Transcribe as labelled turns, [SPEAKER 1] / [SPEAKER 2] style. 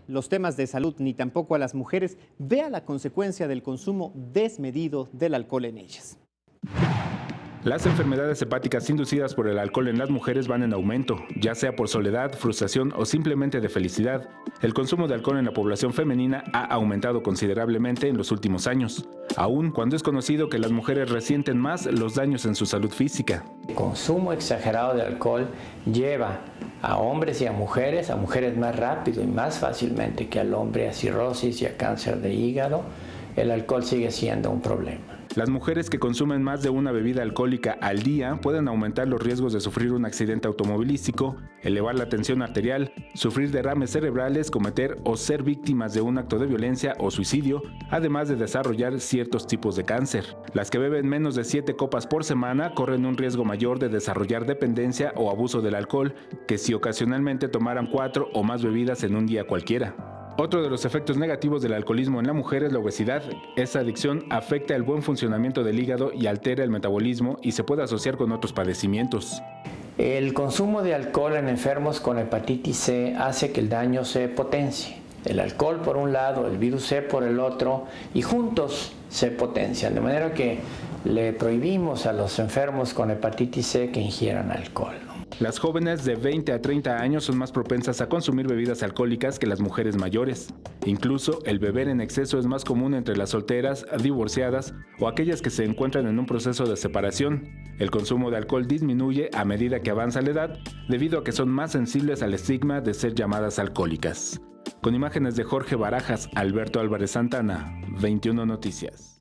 [SPEAKER 1] los temas de salud ni tampoco a las mujeres, vea la consecuencia del consumo desmedido del alcohol en ellas.
[SPEAKER 2] Las enfermedades hepáticas inducidas por el alcohol en las mujeres van en aumento, ya sea por soledad, frustración o simplemente de felicidad. El consumo de alcohol en la población femenina ha aumentado considerablemente en los últimos años, aun cuando es conocido que las mujeres resienten más los daños en su salud física.
[SPEAKER 3] El consumo exagerado de alcohol lleva a hombres y a mujeres más rápido y más fácilmente que al hombre a cirrosis y a cáncer de hígado. El alcohol sigue siendo un problema.
[SPEAKER 2] Las mujeres que consumen más de una bebida alcohólica al día pueden aumentar los riesgos de sufrir un accidente automovilístico, elevar la tensión arterial, sufrir derrames cerebrales, cometer o ser víctimas de un acto de violencia o suicidio, además de desarrollar ciertos tipos de cáncer. Las que beben menos de 7 copas por semana corren un riesgo mayor de desarrollar dependencia o abuso del alcohol que si ocasionalmente tomaran 4 o más bebidas en un día cualquiera. Otro de los efectos negativos del alcoholismo en la mujer es la obesidad. Esta adicción afecta el buen funcionamiento del hígado y altera el metabolismo y se puede asociar con otros padecimientos.
[SPEAKER 3] El consumo de alcohol en enfermos con hepatitis C hace que el daño se potencie. El alcohol por un lado, el virus C por el otro, y juntos se potencian, de manera que le prohibimos a los enfermos con hepatitis C que ingieran alcohol.
[SPEAKER 2] Las jóvenes de 20 a 30 años son más propensas a consumir bebidas alcohólicas que las mujeres mayores. Incluso el beber en exceso es más común entre las solteras, divorciadas o aquellas que se encuentran en un proceso de separación. El consumo de alcohol disminuye a medida que avanza la edad, debido a que son más sensibles al estigma de ser llamadas alcohólicas. Con imágenes de Jorge Barajas, Alberto Álvarez Santana, 21 Noticias.